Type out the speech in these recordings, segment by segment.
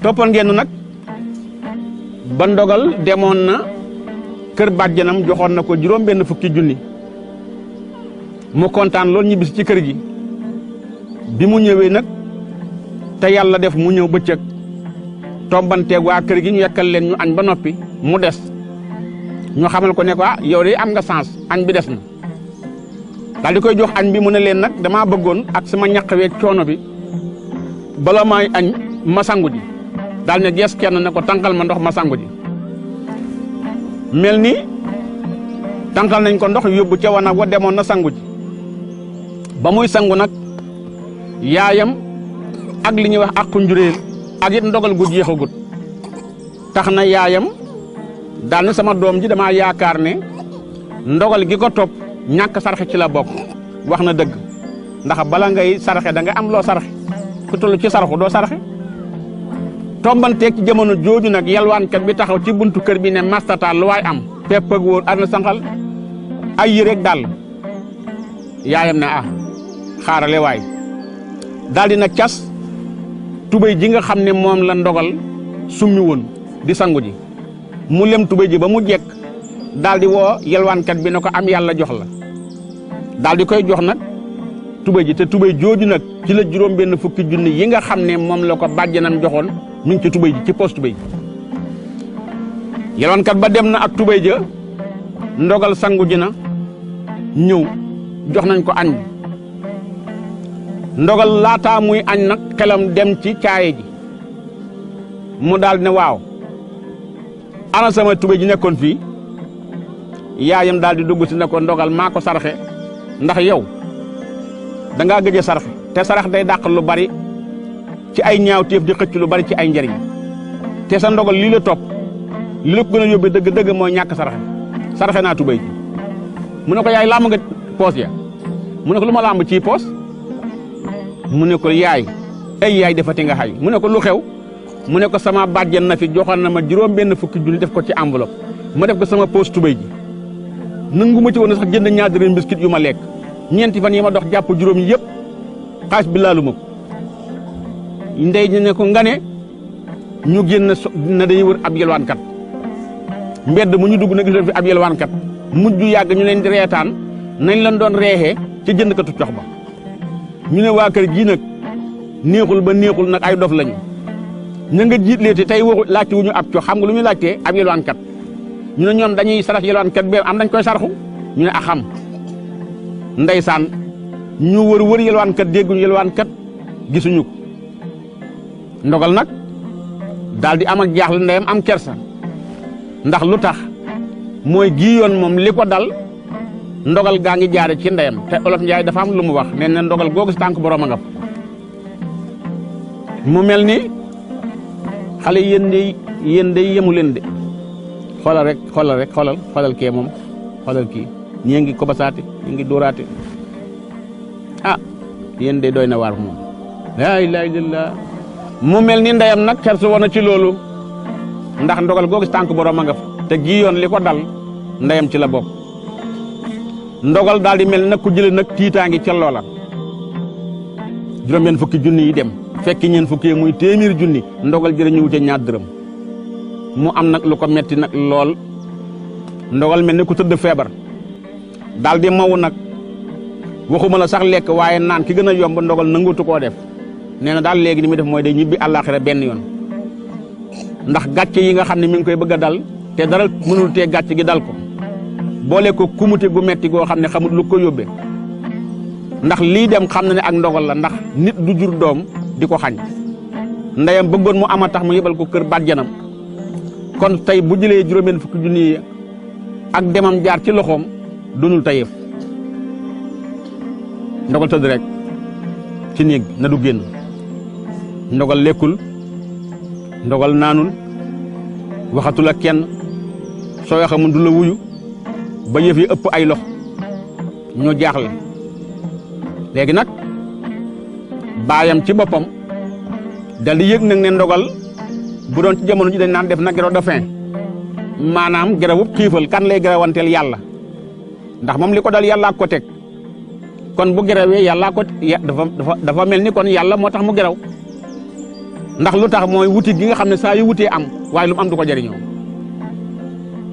toppoon ngeen nag ba ndogal demoon na kër bàjjanam joxoon na ko juróom benn fukki junni mu kontaan loolu ñibbisi ci kër gi bi mu ñëwee nag te yàlla def mu ñëw bëccëg tombanteeg waa kër gi ñu yekkal leen ñu añ ba noppi mu des ñu xamal ko ne ko yow de am nga chance añ bi des na daal di koy jox añ bi mu ne leen nag damaa bëggoon ak sama ñaq weeg coono bi bala may añ ma sangu ji daal ne gees kenn ne ko tànqal ma ndox ma sangu ji mel ni tànqal nañ ko ndox yóbbu ca wanag wa demoon na sangu ji ba muy sangu nag yaayam ak li ñuy wax àqu njuréel ak it ndogal gu jeexagut tax na yaayam daal ne sama doom ji damaa yaakaar ne ndogal gi ko topp ñàkk sarxe ci la bokk wax na dëgg ndax bala ngay sarxe da nga am loo sarxe ku toll ci sarxu doo sarxe tombanteeg ci jamono jooju nag yalwaankat bi taxaw ci buntu kër bi ne mastata lu waay am pepp ak wóor ar na sanqal ay yéreeg dàll yaayam ne xaarale waay daal di nag cas tubéy ji nga xam ne moom la ndogal summi woon di sangu ji mu lem tubéy ji ba mu jekk daal di woo yelwaankat bi ne ko am yàlla jox la daal di koy jox nag tubéy ji te tubéy jooju nag ci la juróom benn fukki junni yi nga xam ne moom la ko bàjjanam joxoon mi ngi ci tubéy ji ci poos tubéy ji yelwaankat ba dem na ak tubéy ja ndogal sangu ji na ñëw jox nañ ko añ bi ndogal laataa muy añ nag xelam dem ci caaye ji mu daal ne waaw ana sama tubéy ji nekkoon fii yaayam daal di dugg si ne ko ndogal maa ko sarxe ndax yow da ngaa gëj a sarxe te sarax day dàq lu bari ci ay ñaawteef di xëcc lu bari ci ay njariñ te sa ndogal lii la topp li la ko gën a yóbbee dëgg-dëgg mooy ñàkk sarxe naa tubéy ji mu ne ko yaay làmb nga poos ya mu ne ko lu ma làmb ci poos mu ne ko yaay ay yaay defati nga xay mu ne ko lu xew mu ne ko sama bàjjen na fi joxoon na ma juróom benn fukki junni def ko ci enveloppe ma def ko sama poos tubéy ji nangu ma ci woon sax jënd ñaar dërëm biscuit yu ma lekk ñeenti fan yi ma dox jàpp juróom yi yëpp xaalis bi laalu ma ko ndey ñu ne ko nga ne ñu génn na dañuy wër ab yelwaankat mbedd mu ñu dugg na gis leen fi ab yelwaankat mujj yàgg ñu leen di reetaan nañ leen doon reexee ca jëndkatu cox ba ñu ne waa kër gii nag neexul ba neexul nag ay dof lañu ña nga jiitleete tey waxu laajte wu ñu ab cox xam nga lu ñu laajtee ab yelwaankat ñu ne ñoom dañuy sarax yelwaankat be am dañ koy sarxu ñu ne xam ndeysaan ñu wër yelwaankat dégguñu yelwaankat gisuñu ko ndogal nag daal di am ak jaaxle ndeyam am kersa ndax lu tax mooy gii yoon moom li ko dal ndogal gaa ngi jaare ci ndeyam te olof Njaay dafa am lu mu wax nee na ndogal googu si tànk borom a nga fa mu mel ni xale yéen de yemu leen de xoolal kee moom xoolal kii ñii ngi kobasaate ñii ngi dóoraate yéen de doy na waar moom laa ilaaha illallaah mu mel ni ndeyam nag kersu woon na ci loolu ndax ndogal googu si tànk borom a nga fa te gii yoon li ko dal ndeyam ci la bokk ndogal daal di mel nag ku jëlee nag tiitaangi ca loola juróom-benn fukki junni yi dem fekki ñeen fukki muy téeméeri junni ndogal jërëñëwu ca ñaar dërëm mu am nag lu ko metti nag lool ndogal mel ni ku tëdd feebar daal di mawu nag waxuma la sax lekk waaye naan ki gën a yomb ndogal nanguutu koo def nee na daal léegi ni muy def mooy day ñibbi àllaaxira benn yoon ndax gàcce yi nga xam ne mi ngi koy bëgg a dal te dara mënul tee gàcce gi dal ko boole ko kumute gu metti goo xam ne xamut lu ko yóbbee ndax lii dem xam na ne ak ndogal la ndax nit du jur doom di ko xañ ndeyam bëggoon mu ama tax mu yebal ko kër bàjjanam kon tey bu jëlee juróomeen fukki junni yi ak demam jaar ci loxoom dunul tayef ndogal tëdd rek ci néeg na du génn ndogal lekkul ndogal naanul waxatul ak kenn soo waxee mu du la wuyu ba yëf yi ëpp ay lox ñu jaaxle léegi nag baayam ci boppam dal di yëg nag ne ndogal bu doon ci jamono ji dañ naan def na grève de faim maanaam grève bu xiifal kan lay grèvanteel yàlla ndax moom li ko dal yàllaa ko teg kon bu grèvee yàllaa ko dafa mel ni kon yàlla moo tax mu grève ndax lu tax mooy wuti gi nga xam ne saa yu wutee am waaye lu mu am du ko jariñoo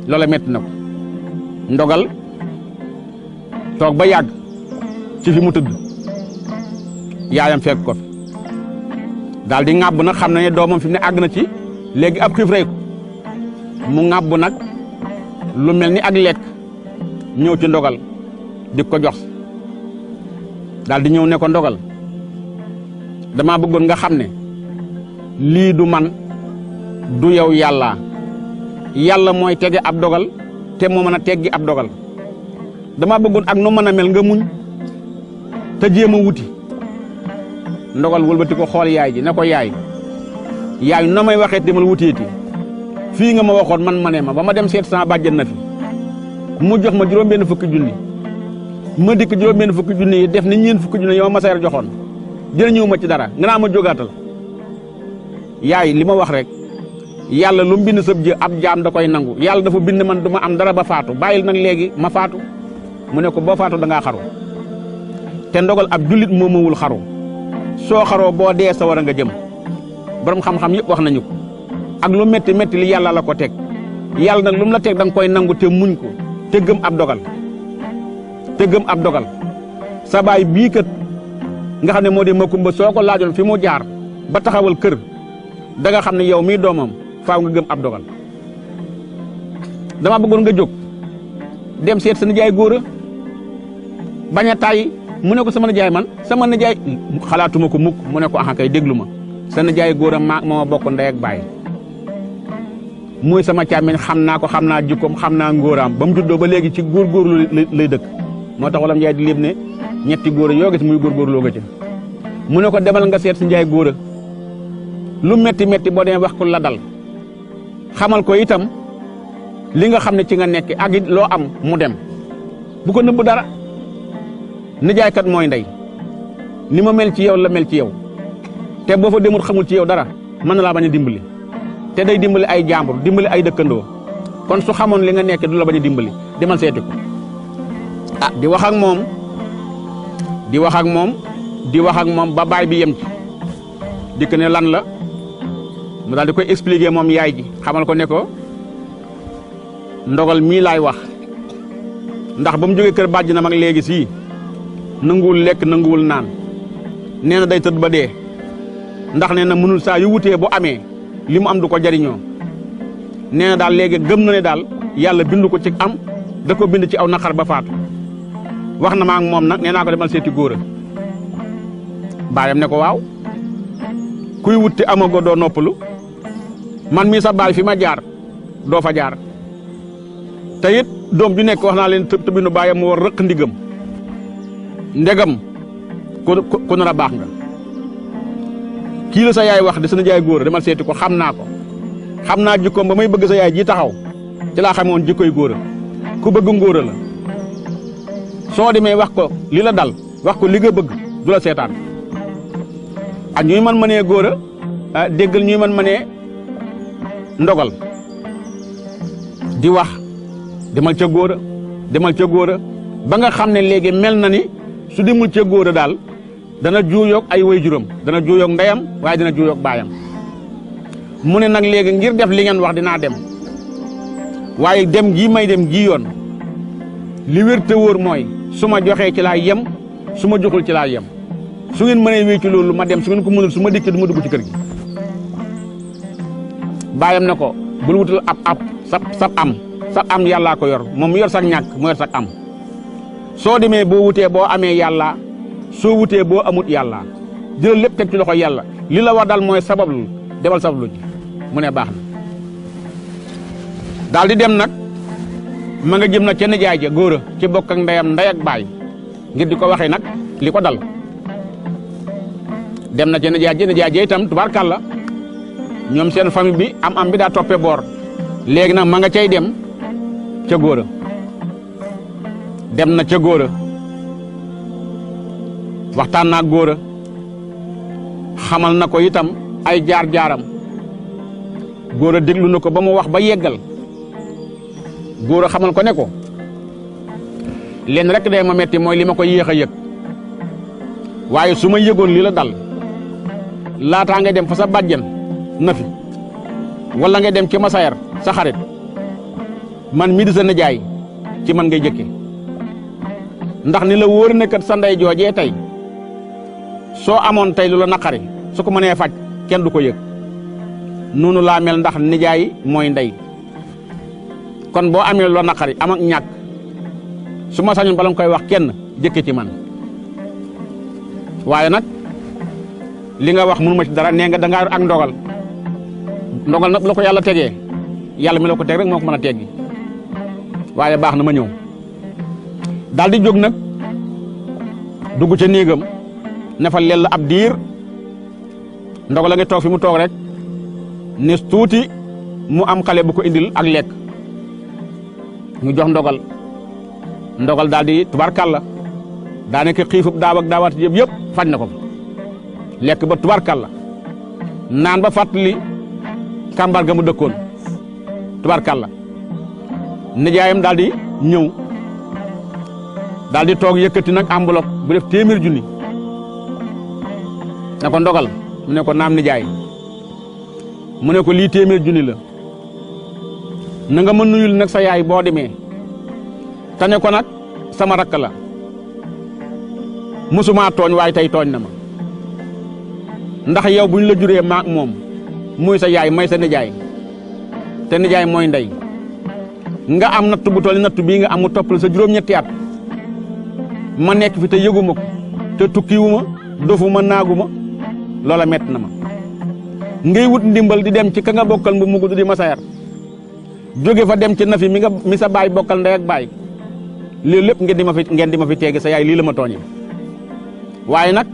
loola metti na ko ndogal toog ba yàgg ci fi mu tëdd yaayam fekk ko fi daal di ŋàbb nag xam na ne doomam fi mu ne àgg na ci léegi ab xiif rey ko mu ŋàbb nag lu mel ni ak lekk ñëw ci ndogal di ko jox daal di ñëw ne ko ndogal dama bëggoon nga xam ne lii du man du yow yàlla mooy tege ab dogal te moo mën a teggi ab dogal dama bëggoon ak nu mën a mel nga muñ te jéem a wuti ndogal wëlbati ko xool yaay ji ne ko yaay na may waxee demal wuteeti fii nga ma waxoon man ma ne ma ba ma dem seet sama bàjjen na fi mu jox ma juróom-benn fukki junni ma dikk juróom-benn fukki junni yi def ni ñeen fukki junni yow ma sayar joxoon jërëñëw ma ci dara nga naa ma jógaatal yaay li ma wax rek yàlla lu mu bind sab jë ab jaam da koy nangu yàlla dafa bind man du ma am dara ba faatu bàyyil nag léegi ma faatu mu ne ko boo faatu da ngaa xaru te ndogal ab jullit moo mawul xaru soo xaroo boo dee sa war a nga jëm borom xam-xam yëpp wax nañu ko ak lu métti métti li yàlla la ko teg yàlla nag lu mu la teg da nga koy nangu te muñ ko te gëm ab dogal sa baay bii kat nga xam ne moo di Makumba soo ko laajoon fi mu jaar ba taxawal kër da nga xam ne yow mii doomam faaw nga gëm ab dogal dama bëggoon nga jóg dem seet sa nijaay góor a bañ a tàyyi mu ne ko sama nijaay man sama nijaay xalaatuma ko mukk mu ne ko axa kay déglu ma sa nijaay góor a moo bokk ndey ak baay mooy sama càmmeñ xam naa ko xam naa jikkoom xam naa ngóoraam ba mu juddoo ba léegi ci góorgóorlu lay dëkk moo tax wala njaay di léeb ne ñetti góor a yoo gis muy góorgóorloo nga ca mu ne ko demal nga seet si njaay góor a lu metti metti boo demee wax ko la dal xamal ko itam li nga xam ne ci nga nekk ak it loo am mu dem bu ko nëbb dara nijaaykat mooy ndey ni ma mel ci yow la mel ci yow te boo fa demul xamul ci yow dara mën na laa bañ a dimbali te day dimbali ay jàmbur dimbali ay dëkkandoo kon su xamoon li nga nekk du la bañ a dimbali demal seeti ko di wax ak moom ba baay bi yem ci dikk ne lan la mu daal di koy expliquer moom yaay ji xamal ko ne ko ndogal mii laay wax ndax ba mu jógee kër bàjjanam ak léegi sii nanguwul lekk nanguwul naan nee na day tëdd ba dee ndax nee na mënul saa yu wutee bu amee li mu am du ko jariñoo nee na daal léegi gëm na ne daal yàlla bindu ko ci am da ko bind ci aw naqar ba faatu wax na ma ak moom nag nee naa ko demal seeti góor a baayam ne ko waaw kuy wutti amago doo noppalu man mii sa baay fi ma jaar doo fa jaar te it doom ju nekk wax naa leen tëbinu baayam mu war rëq ndigam ndegam ku nar a baax nga kii la sa yaay wax di sa nijaay góor a demal seeti ko xam naa jikkoom ba may bëgg sa yaay ji taxaw ci laa xamoon jikkoy góor a ku bëgg ngóor a la soo demee wax ko li la dal wax ko li nga bëgg du la seetaan ak ñuy man mënee góor a déggal ñuy man mënee ndogal di wax demal ca góor a ba nga xam ne léegi mel na ni su demul ca góor a daal dana juuyoog ay waajuram dana juuyoog ndeyam waaye dina juuyoog baayam mu ne nag léegi ngir def li ngeen wax dinaa dem waaye dem gii may dem gii yoon li wér te wóor mooy su ma joxee ci laa yem su ma joxul ci laa yem su ngeen mënee wéy ci loolu ma dem su ngeen ko mënul su ma dikkee du ma dugg ci kër gi baayam ne ko bul wutal ab sab am yàllaa ko yor moom mu yor sax ñàkk mu yor sax am soo demee boo wutee boo amee yàlla soo wutee boo amut yàlla jëlal lépp teg ci loxo yàlla li la war dal mooy sabablu demal sabablu ji mu ne baax na daal di dem nag ma nga jëm nag ca nijaay ja góor a ci bokk ak ndeyam ndey ak baay ngir di ko waxee nag li ko dal dem na ca nijaay ja itam tubaarkàlla ñoom seen famille bi am bi daa toppee boor léegi nag ma nga cay dem ca góor a dem na ca góor a waxtaan naa góor a xamal na ko itam ay jaar-jaaram góor a déglu na ko ba mu wax ba yeggal góor a xamal ko ne ko leen rek day ma metti mooy li ma ko yéex a yëg waaye su ma yëgoon li la dal laataa ngay dem fa sa bàjjen na fi wala ngay dem ci Masayar sa xarit man mii di sa nijaay ci man ngay jëkke ndax ni la wóor ne kat sa ndey joojee tey soo amoon tey lu la naqari su ko mënee faj kenn du ko yëg noonu laa mel ndax nijaay mooy ndey kon boo amee lu la naqari am ak ñàkk su ma sañoon bala nga koy wax kenn jëkke ci man waaye nag li nga wax mënu ma ci dara nee nga dangaa ak ndogal nag bu la ko yàlla tegee yàlla mi la ko teg rek moo ko mën a teggi waaye baax na ma ñëw daal di jóg nag dugg ca néegam ne fa lell ab diir ndogal la nga toog fi mu toog rek ne tuuti mu am xale bu ko indil ak lekk ñu jox ndogal daal di tubarkalla daa nekk xiifub daaw ak daawaat yëpp faj na ko lekk ba tubarkalla naan ba fàttali kàmbar ga mu dëkkoon tubarkalla nijaayam daal di ñëw daal di toog yëkkati nag enveloppe bu def 100 000 junni ne ko ndogal mu ne ko naam nijaay mu ne ko lii 100 000 junni la na nga ma nuyul nag sa yaay boo demee te ne ko nag sama rakk la musuma tooñ waaye tey tooñ na ma ndax yow bu ñu la juree maak moom muy sa yaay may sa nijaay te nijaay mooy ndey nga am natt bu toll natt bii nga am mu toppal sa juróom-ñetti at ma nekk fi te yëguma ko te tukkiwuma dofuma naaguma loola mett na ma ngay wut ndimbal di dem ci ka nga bokkal mu gudd di Masayar jóge fa dem ci Nafi mi sa baay bokkal ndey ak baay lii lépp ngeen di ma fi teegi sa yaay lii la ma tooñe waaye nag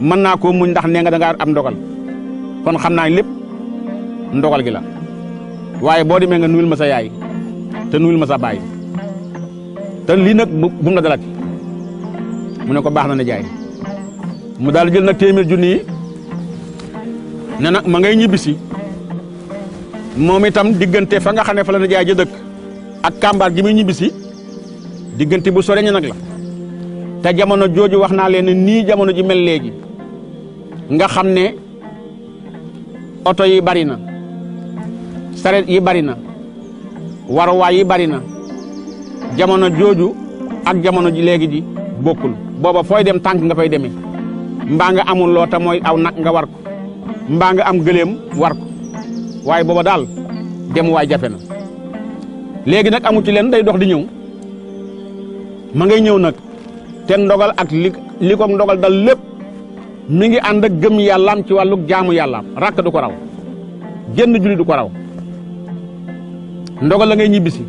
mën naa koo muñ ndax nee nga dangaa am ndogal kon xam naa lépp ndogal gi la waaye boo demee nga nuyul ma sa yaay te nuyul ma sa baay te lii nag bu mu la dalati mu ne ko baax na ne jaay mu daal jël nag 100 000 junni yi ne nag ma ngay ñibbisi moom itam diggante fa nga xam ne fa la na jaay ja dëkk ak kàmbaar gi muy ñibbisi diggante bu sore nag la te jamono jooju wax naa leen nii jamono ji mel léegi nga xam ne oto yi bari na saret yi bari na waruwaay yi bari na jamono jooju ak jamono ji léegi ji bokkul booba fooy dem tànk nga fay demee mbaa nga amul loo ta mooy aw nag nga war ko mbaa nga am gëléem war ko waaye booba daal dem waay jafe na léegi nag amu ci leen day dox di ñëw ma ngay ñëw nag te ndogal ak li ko ndogal dal lépp mi ngi ànd ak gëm yàllaam ci wàllu jaamu yàllaam rakk du ko raw génn julli du ko raw ndogal la ngay ñibbisi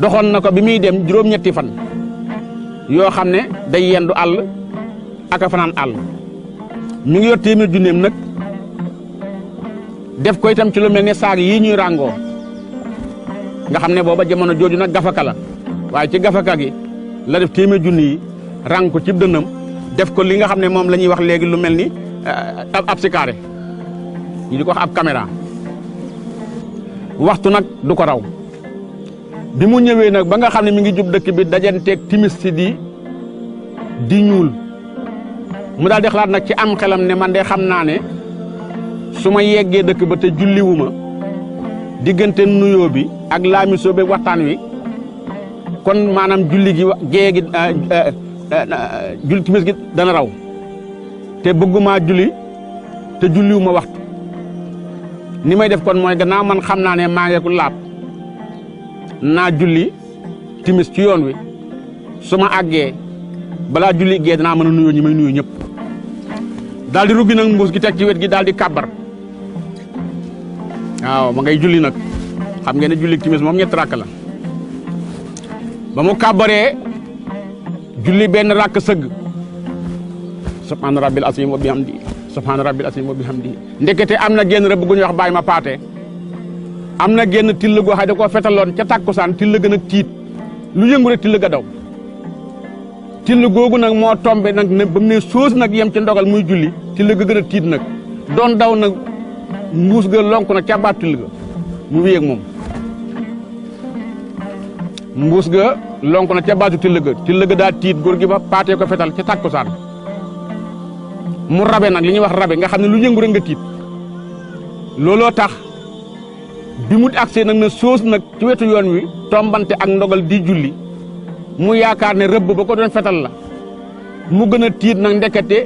doxoon na ko bi muy dem juróom-ñetti fan yoo xam ne day yendu àll ak a fanaan àll mi ngi yor 100 000 junneem nag def ko itam ci lu mel ne saag yii ñuy ràngoo nga xam ne booba jamono jooju nag gafaka la waaye ci gafaka gi la def 100 000 junni yi ràng ko ci dënnam def ko li nga xam ne moom la ñuy wax léegi lu mel ni ab sikaare ñu di ko wax ab caméra waxtu nag du ko raw bi mu ñëwee nag ba nga xam ne mi ngi jub dëkk bi dajanteeg timis si di ñuul mu daal di xalaat nag ci am xelam ne man de xam naa ne su ma yeggee dëkk ba te julliwuma diggante nuyoo bi ak laamisoo bi waxtaan wi kon maanaam julli gi gée gi julli timis gi dana raw te bëgguma julli te julliwuma waxtu ni may def kon mooy gannaaw man xam naa ne maa ngeeku laab naa julli timis ci yoon wi su ma àggee balaa julli gee danaa mën a nuyoo ñi may nuyu ñëpp daal di ruggi nag mbuus gi teg ci wet gi daal di kàbbar waaw ma ngay julli nag xam ngeen ne julli timis moom 3 rakk la ba mu kàbbaree julli benn rakk sëgg subhaana rabbil asiim wa bihamdi subhaana rabbil asiim wa bihamdi ndekete am na genn rëbb gu ñuy wax bàyyi ma paate am na genn till goo xam ne da koo fetaloon ca tàkkusaan till gën a tiit lu yëngu rek till ga daw till googu nag moo tombe nag ne ba mu ne soos nag yem ci ndogal muy julli till ga gën a tiit nag doon daw nag mbuus ga lonk nag ca baat till ga mu wéyeeg moom mbuus ga lonk na ca baatu till ga daa tiit góor gi ba paatee ko fetal ca tàkkusaan mu rabe nag li ñuy wax rabe nga xam ne lu yëngu rek nga tiit looloo tax bi mu agsee nag na soos nag ci wetu yoon wi tombante ak ndogal di julli mu yaakaar ne rëbb ba ko doon fetal la mu gën a tiit nag ndekete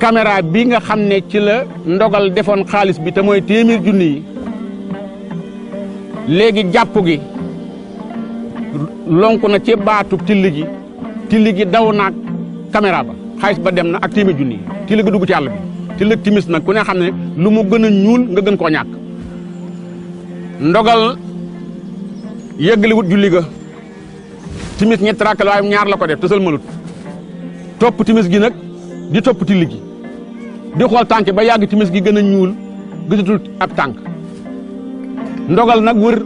caméra bi nga xam ne ci la ndogal defoon xaalis bi te mooy 100 junni yi léegi jàpp gi lonku na ci baatu tilli gi daw naag caméra ba xaalis ba dem na ak 100 junni yi tilli gi dugg ci àll bi tilli timis nag ku ne xam ne lu mu gën a ñuul nga gën koo ñàkk ndogal yëggali wut julli ga timis ñetti rakk la waaye ñaar la ko def te sëlmalut topp timis gi nag di topp tilli gi di xool tànk ba yàgg timis gi gën a ñuul gisatul ab tànk ndogal nag wër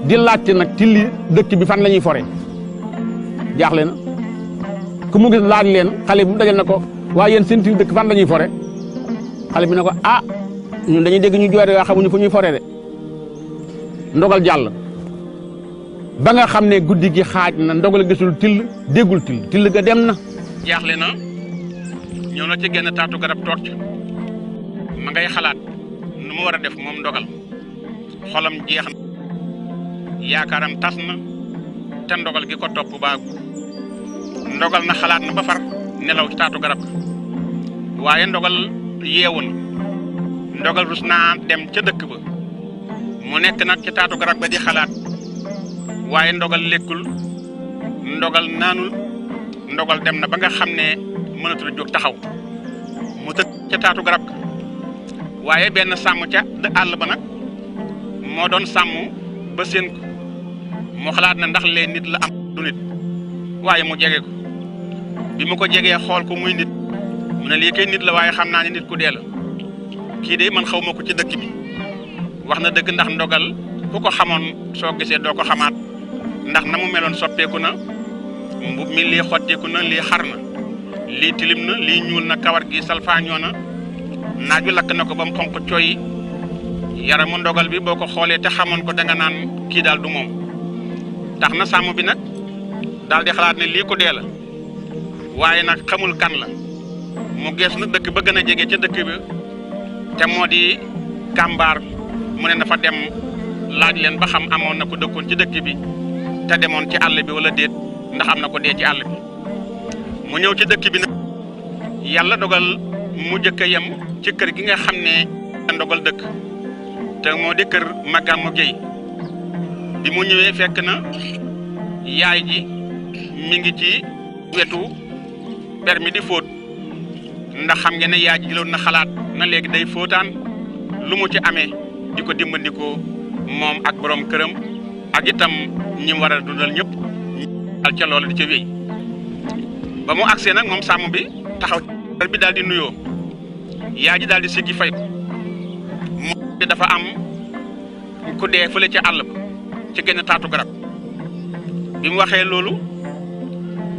di laajte nag tilli dëkk bi fan la ñuy fore jaaxle na ku mu gis laaj leen xale bu dajal na ko waaye yéen seen tilli dëkk fan la ñuy fore xale bi ne ko ah ñun dañuy dégg ñu jooyte waa xamuñu fu ñuy fore de ndogal jàll ba nga xam ne guddi gi xaaj na ndogal gisul till déggul till ga dem na jaaxle na ñëw na ci genn taatu garab toog ci ma ngay xalaat nu mu war a def moom ndogal xolam jeex na yaakaaram tas na te ndogal gi ko topp baagu ndogal na xalaat na ba far nelaw ci taatu garab waaye ndogal yeewu na ndogal rus naa dem ca dëkk ba mu nekk nag ci taatu garab ba di xalaat waaye ndogal lekkul ndogal naanul ndogal dem na ba nga xam ne mënatul a jóg taxaw mu tëdd ca taatu garab ga waaye benn sàmm ca àll ba nag moo doon sàmm ba seen ko mu xalaat na ndax lee nit la am du nit waaye mu jege ko bi mu ko jegee xool ko muy nit mu ne lii kay nit la waaye xam naa ne nit ku dee la kii de man xaw ma ko ci dëkk bi wax na dëgg ndax ndogal ku ko xamoon soo gisee doo ko xamaat ndax na mu meloon soppeeku na mbub mi lii xotteeku na lii xar na lii tilim na lii ñuul na kawar gi salfaañoo na naaj wi lakk na ko ba mu xonq cooy yaramu ndogal bi boo ko xoolee te xamoon ko danga naan kii daal du moom tax na sàmm bi nag daal di xalaat ne lii ko dee la waaye nag xamul kan la mu gees na dëkk ba gën a jege ca dëkk bi te moo di kàmbaar mu ne dafa dem laaj leen ba xam amoon na ko dëkkoon ci dëkk bi te demoon ci àll bi wala déet ndax am na ko dee ci àll bi mu ñëw ci dëkk bi nag yàlla dogal mu jëkk a yem ci kër gi nga xam ne ndogal dëkk te moo di kër Magamu Géy bi mu ñëwee fekk na yaay ji mi ngi ci wetu permis di fóot ndax xam ngeen ne yaay ji jëloon na xalaat na léegi day fóotaan lu mu ci amee di ko dimbandikoo moom ak borom këram ak itam ñi war a dundal ñëpp al ca loola di ca wéy ba mu agsee nag moom sàmm bi taxaw bi daal di nuyoo yaay ji daal di siggi fay ko moom dafa am ku dee fële ca àll ba ci genn taatu garab bi mu waxee loolu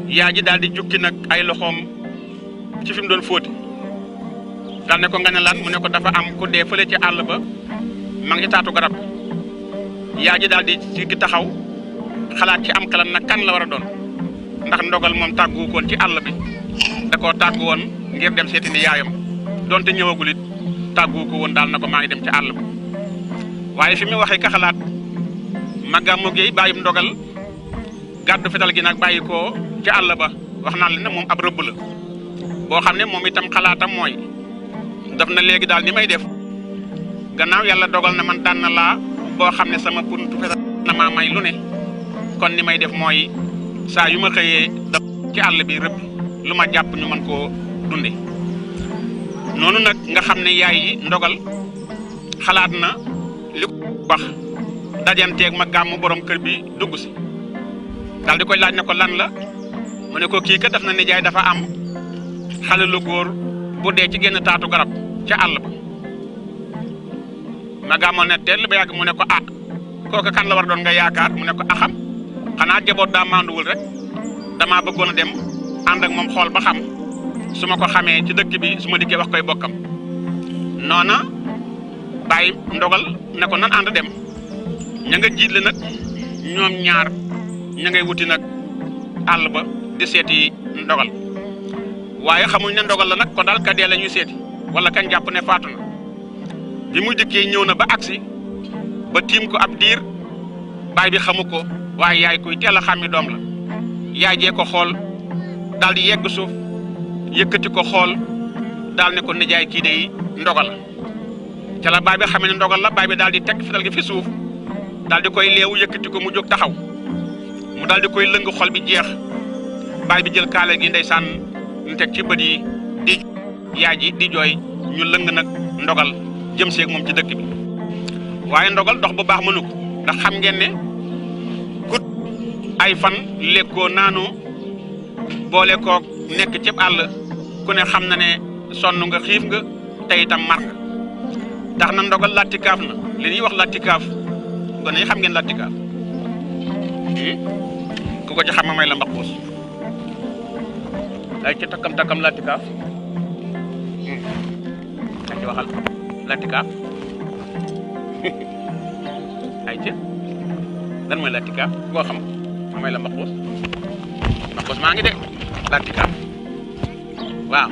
yaay ji daal di jukki nag ay loxoom ci fi mu doon fóoti daal ne ko nga ne lan mu ne ko dafa am ku dee fële ci àll ba ma ngi taatu garab yaay ji daal di siggi taxaw xalaat ci am xelam nag kan la war a doon ndax ndogal moom tàggu koon ci àll bi da koo tàggu woon ngir dem seeti ni yaayam donte ñëwagul it tàggu ko woon daal na ko maa ngi dem ci àll ba waaye fi mu waxee ka xalaat Magamu Géy bàyyim ndogal gàddu fetal gi nag bàyyi ko ci àll ba wax naa leen ne moom ab rëbb la boo xam ne moom itam xalaatam mooy daf na léegi daal ni may def gannaaw yàlla dogal na man daan na laa boo xam ne sama buntu fetal na maa may lu ne kon ni may def mooy saa yu ma xëyee daf ci àll bi rëbb lu ma jàpp ñu mën koo dunde noonu nag nga xam ne yaay yi ndogal xalaat na li ko wax dajanteeg Magamu borom kër bi dugg si daal di koy laaj ne ko lan la mu ne ko kii kat daf na nijaay dafa am xale lu góor bu dee ci genn taatu garab ca àll ba Magamu ne teel ba yàgg mu ne ko ah kooku kan la war doon nga yaakaar mu ne ko axam xanaa jaboot daa manduwul rek damaa bëggoon a dem ànd ak moom xool ba xam su ma ko xamee ci dëkk bi su ma dikkee wax koy bokkam noona bàyyi ndogal ne ko nan ànd dem ña nga jiitle nag ñoom ñaar ña ngay wuti nag àll ba di seeti ndogal waaye xamuñ ne ndogal la nag kon daal kadee la ñuy seeti wala kañ jàpp ne faatu na bi mu dikkee ñëw na ba agsi ba tiim ko ab diir baay bi xamu ko waaye yaay kuy teel a xàmmi doom la yaay jee ko xool daal di yegg suuf yëkkati ko xool daal ne ko nijaay kii de ndogal la ca la baay bi xamee ne ndogal la baay bi daal di teg fital gi fi suuf daal di koy leewu yëkkati ko mu jóg taxaw mu daal di koy lëng xol bi jeex baay bi jël kaale gi ndeysaan ñu teg ci bët yi di yaay ji di jooy ñu lëng nag ndogal jëm seeg moom ci dëkk bi waaye ndogal dox bu baax mënu ko ndax xam ngeen ne kut ay fan lekkoo naanoo boole koog nekk ci àll ku ne xam na ne sonn nga xiif nga te itam mar nga tax na ndogal lattikaaf na li ñuy wax lattikaaf gone yi xam ngeen lattikaaf ku ko ci xam ma may la mbaquus ay ci takkam lattikaaf ay ci waxal lattikaaf ay ci lan mooy lattikaaf koo xam ma may la mbaquus maa ngi de lattikaaf waaw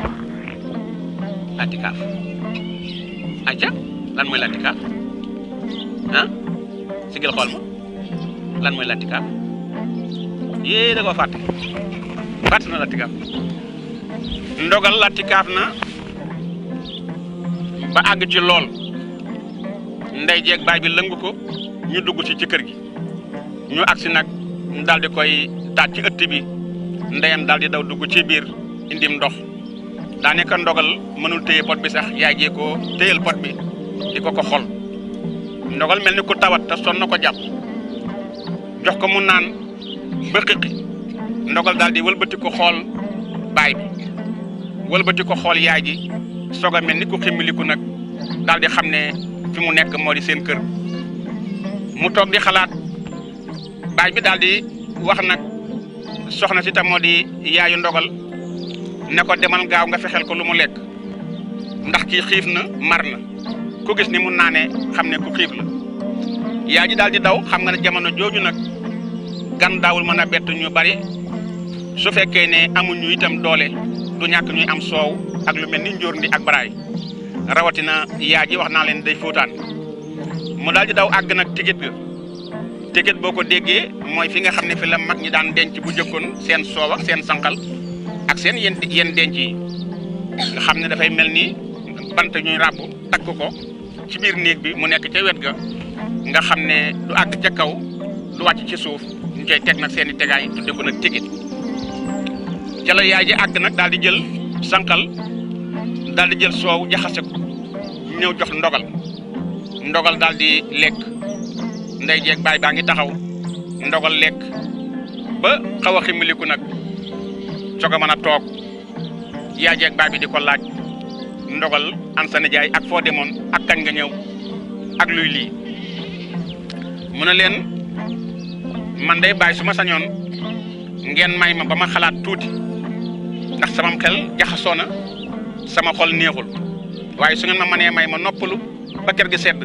lattikaaf ay ca lan mooy lattikaaf ah sigil xool ma lan mooy lattikaaf yée da koo fàtte na lattikaaf ndogal lattikaaf na ba àgg ci lool ndey jeeg baay bi lëngu ko ñu dugg ci kër gi ñu agsi nag daal di koy taat ci ëtt bi ndeyam daal di daw dugg ci biir indim ndox daanaka ndogal mënul téye pot bi sax yaay jee ko téyel pot bi di ko xol ndogal mel ni ku tawat te sonn na ko jàpp jox ko mu naan ba xiqi ndogal daal di wëlbati ko xool baay bi wëlbati ko xool yaay ji soog a mel ni ku ximmiliku nag daal di xam ne fi mu nekk moo di seen kër mu toog di xalaat baay bi daal di wax nag soxna si tam moo di yaayu ndogal ne ko demal gaaw nga fexeel ko lu mu lekk ndax kii xiif na mar na ku gis ni mu naanee xam ne ku xiif la yaay ji daal di daw xam nga ne jamono jooju nag gan daawul mën a bett ñu bari su fekkee ne amuñu itam doole du ñàkk ñuy am soow ak lu mel ni njóor ndi ak baraay rawatina yaay ji wax naa leen day fóotaan mu daal di daw àgg nag tigit boo ko déggee mooy fi nga xam ne fi la mag ñi daan denc bu jëkkoon seen soow ak seen sànqal ak seen yenn denc yi nga xam ne dafay mel ni bant ñuy ràbb takk ko ci biir néeg bi mu nekk ca wet ga nga xam ne du àgg ca kaw du wàcc ci suuf ñu koy teg nag seen i tegaay tudde ko nag tigit ca la yaay ji àgg nag daal di jël sànqal daal di jël soow jaxase ko ñëw jox ndogal daal di lekk ndey jeeg baay baa ngi taxaw ndogal lekk ba xaw a ximiliku nag soog a mën a toog yaay jeeg baay bi di ko laaj ndogal an sa nijaay ak foo demoon ak kañ nga ñëw ak luy lii mu ne leen man day baay su ma sañoon ngeen may ma ba ma xalaat tuuti ndax sama xel jaxasoo na sama xol neexul waaye su ngeen ma mënee may ma noppalu ba kër gi sedd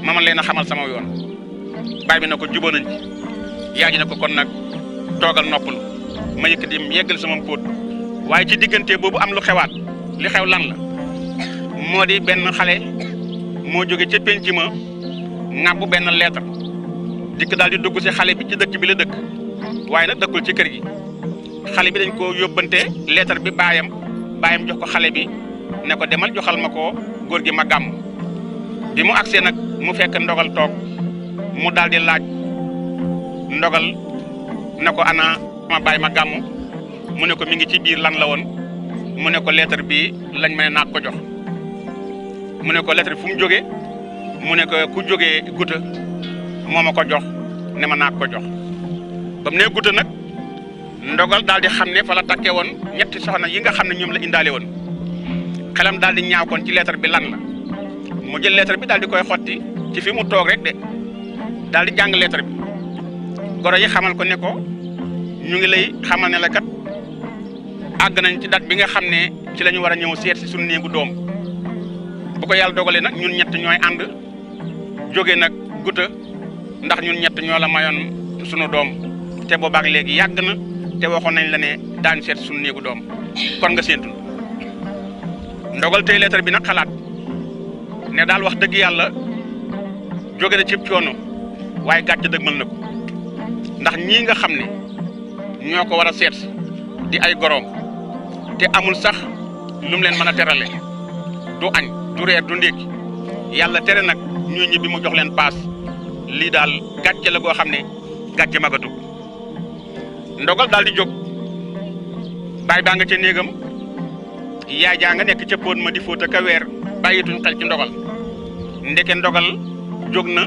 ma mën leen a xamal sama yoon baay bi na ko jubóo nañ ci yaay ji na ko kon nag toogal noppalu ma yëkkati yeggal sama póot waaye ci diggante boobu am lu xewaat li xew lan la moo di benn xale moo jóge ca penc ma ŋàbbu benn lettre dikk daal di dugg si xale bi ci dëkk bi la dëkk waaye nag dëkkul ci kër gi xale bi dañ ko yóbbante lettre bi baayam jox ko xale bi ne ko demal joxal ma ko góor gi ma gàmm bi mu agsee nag mu fekk ndogal toog mu daal di laaj ndogal ne ko ana ma baay ma gàmm mu ne ko mi ngi ci biir lan la woon mu ne ko lettre bi lañ ma ne naag ko jox mu ne ko lettre fu mu jógee mu ne ko ku jógee guta moo ma ko jox ne ma naag ko jox ba mu ne guta nag ndogal daal di xam ne fa la takkee woon ñetti soxna yi nga xam ne ñoom la indaale woon xelam daal di ñaaw kon ci lettre bi lan la mu jël lettre bi daal di koy xotti ci fi mu toog rek de daal di jàng lettre bi goro yi xamal ko ne ko ñu ngi lay xamal ne la kat àgg nañ ci date bi nga xam ne ci la ñu war a ñëw seet si suñu néegu doom bu ko yàlla dogalee nag ñun ñett ñooy ànd jóge nag guta ndax ñun ñett ñoo la mayoon suñu doom te boobaak léegi yàgg na te waxoon nañ la ne daan seet suñu néegu doom kon nga séentu ndogal tey lettre bi nag xalaat ne daal wax dëgg yàlla jóge na cib coono waaye gàcce dëgmal na ko ndax ñii nga xam ne ñoo ko war a seet di ay goroom te amul sax lu mu leen mën a terale du añ du reer du ndékki yàlla tere nag ñu ñibbi mu jox leen paas lii daal gàcce la goo xam ne gàcce magatu ndogal daal di jóg baay baa nga ca néegam yaay jaa nga nekk ca póot ma di fóot ak a weer bàyyituñ xel ci ndogal ndeke ndogal jóg na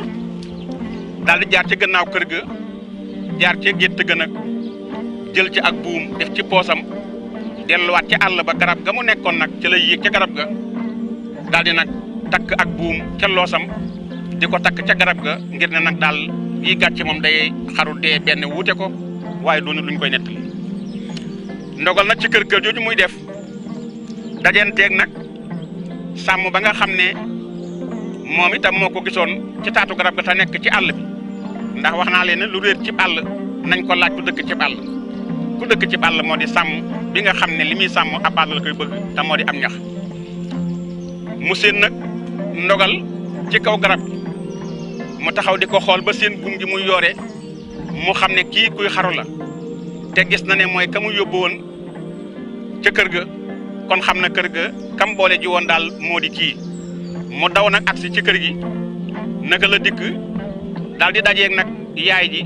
daal di jaar ci gannaaw kër ga jaar ci gétt ga nag jël ci ak buum def ci poosam delluwaat ci àll ba garab ga mu nekkoon nag ci lay yéeg ca garab ga daal di nag takk ak buum ca loosam di ko takk ca garab ga ngir ne nag daal yi gàcce moom day xaru dee benn wuute ko waaye doonu luñ koy nettali ndogal nag ci kër jooju muy def dajenteeg nag sàmm ba nga xam ne moom itam moo ko gisoon ci taatu garab ga te nekk ci àll bi ndax wax naa leen ne lu réer ci àll nañ ko laaj ku dëkk ci àll ku dëkk ci àll moo di sàmm bi nga xam ne li muy sàmm ab àll la koy bëgg te moo di am ñax mu seen nag ndogal ci kaw garab gi mu taxaw di ko xool ba seen buum gi muy yoore mu xam ne kii kuy xaru la te gis na ne mooy ka mu yóbbu woon ca kër ga kon xam na kër ga kam boole ji woon daal moo di kii mu daw nag agsi ci kër gi naka la dikk daal di dajeeg nag yaay ji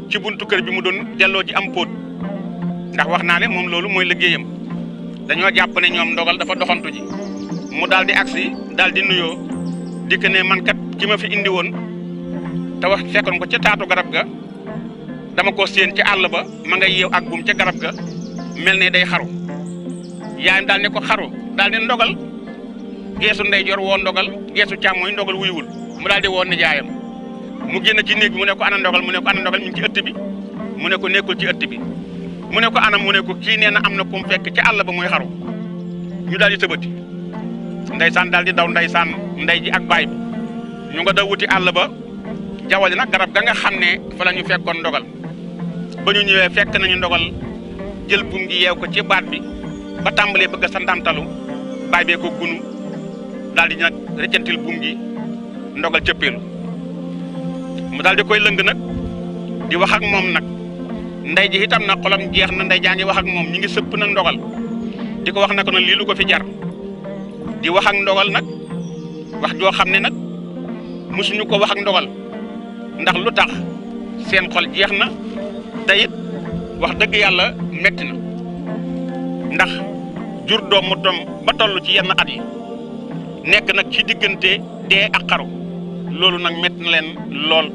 ci buntu kër bi mu doon delloo ji am póot ndax wax naa ne moom loolu mooy liggéeyam dañoo jàpp ne ñoom ndogal dafa doxantu ji mu daal di agsi daal di nuyoo dikk ne man kat ki ma fi indi woon te wax fekkoon ko ca taatu garab ga dama ko séen ci àll ba ma nga yeew ak buum ca garab ga mel ne day xaru yaayam daal ne ko xaru daal di ndogal geesu ndeyjoor woo ndogal geesu càmmooñ ndogal wuyuwul mu daal di woo nijaayam mu génn ci néeg bi mu ne ko ana ndogal mu ne ko ana ndogal mi ngi ci ëtt bi mu ne ko nekkul ci ëtt bi mu ne ko anam mu ne ko kii nee na am na ku mu fekk ci àll ba muy xaru ñu daal di tëbati ndeysaan daal di daw ndeysaan ndey ji ak baay bi ñu nga daw wuti àll ba jawali nag garab ga nga xam ne fa la ñu fekkoon ndogal ba ñu ñëwee fekk nañu ndogal jël buum gi yeew ko ci baat bi ba tàmbalee bëgg sa ndamtalu baay bee ko gunu daal di nag rëccantil buum gi ndogal cëppeelu mu daal di koy lëng nag di wax ak moom nag ndey ji itam nag xolam jeex na ndey jaa ngi wax ak moom ñi ngi sëpp nag ndogal di ko wax na ko nag lii lu ko fi jar di wax ak ndogal nag wax joo xam ne nag mosuñu ko wax ak ndogal ndax lu tax seen xol jeex na te it wax dëgg yàlla metti na ndax jur doom mu doom ba toll ci yenn at yi nekk nag ci diggante dee ak xaru loolu nag metti na leen lool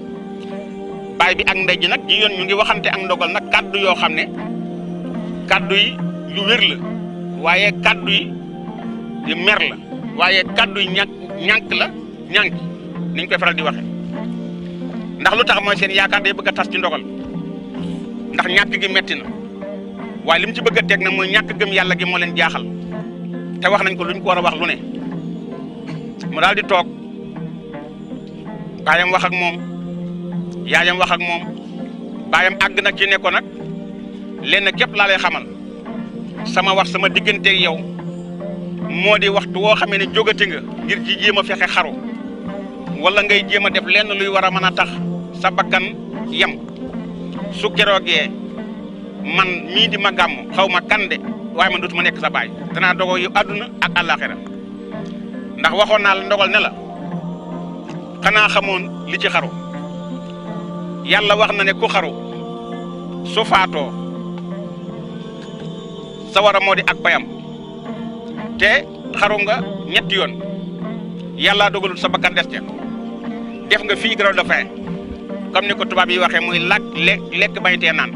baay bi ak ndey ji nag ji yoon ñu ngi waxante ak ndogal nag kàddu yoo xam ne kàddu yi lu wér la waaye kàddu yi mer la waaye kàddu yi ñànk la ñànk niñ koy faral di waxe ndax lu tax mooy seen yaakaar day bëgg a tas ci ndogal ndax ñàkk gi metti na waaye li mu ci bëgg a teg na mooy ñàkk gëm yàlla gi moo leen jaaxal te wax nañ ko luñ ko war a wax lu ne mu daal di toog baayam wax ak moom yaayam wax ak moom baayam àgg nag ci ne ko nag lenn képp laa lay xamal sama wax sama digganteeg yow moo di waxtu woo xamee ne jógati nga ngir ji jéem a fexe xaru wala ngay jéem a def lenn luy war a mën a tax sa bakkan yem su keroogee man mii di ma gàmm xaw ma kan de waaye man dootuma nekk sa baay danaa dogoo yu àdduna ak àllaaxira ndax waxoon naa la ndogal ne la xanaa xamoon li ci xaru yàlla wax na ne ku xaru su faatoo sawara moo di ak payam te xaru nga ñetti yoon yàlla dogalul sa bakkan des ca def nga fii grève de faim comme ni ko tubaab yi waxee muy lekk bañ tee naan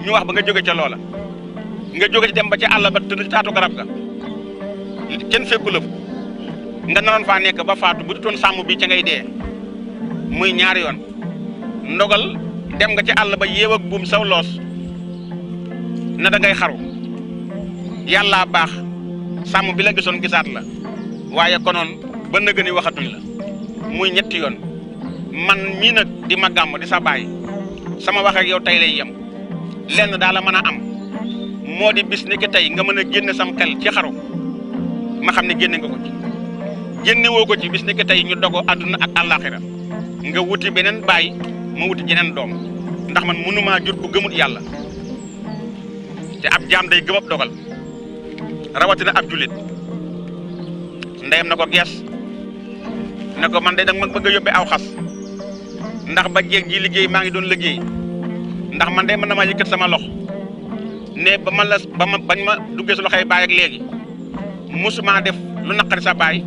ñu wax ba nga jóge ca loola nga jóge ci dem ba ca àll ba tëdd taatu garab ga kenn fekku la nga naroon faa nekk ba faatu bu dutoon sàmm bi ca ngay dee muy ñaari yoon ndogal dem nga ci àll ba yeew ak buum saw loos na da ngay xaru yàlla baax sàmm bi la gisoon gisaat la waaye konoon ba nëgë ni waxatuñ la muy ñetti yoon man mii nag di ma gàmm di sa baay sama wax ak yow tey lay yem lenn daal la mën a am moo di bis ni ki tey nga mën a génne sam xel ci xaru ma xam ne génne nga ko ci génne woo ko ci bis ni ki tey ñu dogo àdduna ak àllaaxira nga wuti beneen baay ma wuti jeneen doom ndax man mënumaa jur ku gëmut yàlla te ab jaam day gëm ab dogal rawatina ab jullit ndeyam na ko gees ne ko man de danga ma bëgg a yóbbee aw xas ndax ba jéeg ji liggéey maa ngi doon liggéey ndax man de mën na maa yëkkat sama lox ne bañ ma duggee su loxoy baay ak léegi musuma def lu naqari sa baay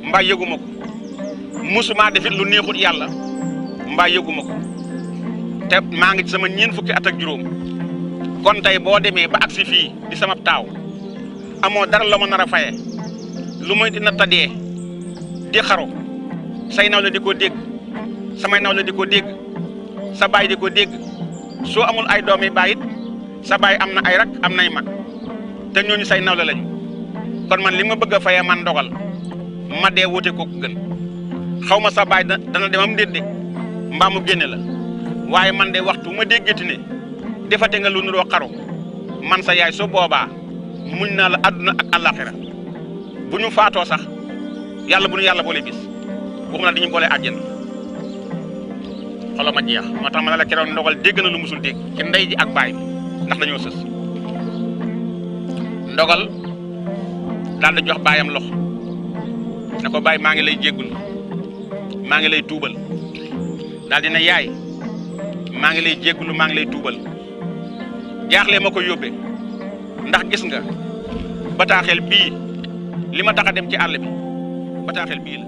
mbaa yëguma ko musuma defit lu neexut yàlla mbaa yëguma ko te maa ngi ci sama ñeent fukki at ak juróom kon tey boo demee ba agsi fii di sama taaw amoo dara la ma nar a faye lu muy dina tadee di xaru say naw la di ko dégg samay naw la di ko dégg sa baay di ko dégg soo amul ay doomi baay it sa baay am na ay rak am nay mag te ñooñu say naw la lañu kon man li ma bëgg a fayee man dogal ma dee wute ko gën xaw ma sa baay dana demam déedéet mbaa mu génne la waaye man de waxtu ma déggati ne defate nga lu nuroo xaru man sa yaay soo boobaa muñ naa la àdduna ak àllaaxira bu ñu faatoo sax yàlla bu ñu yàlla boole bis waxuma la dañu boole àjjana xolo ma jeex moo tax ma ne la keroog ndogal dégg na lu musul dégg ci ndey ji ak baay bi ndax dañoo sës ndogal daal di jox baayam loxo ne ko baay maa ngi lay jéggul maa ngi lay tuubal daal di ne yaay maa ngi lay jéggulu maa ngi lay tuubal jaaxle ma ko yóbbee ndax gis nga bataaxel bii li ma tax a dem ci àll bi bataaxel bii la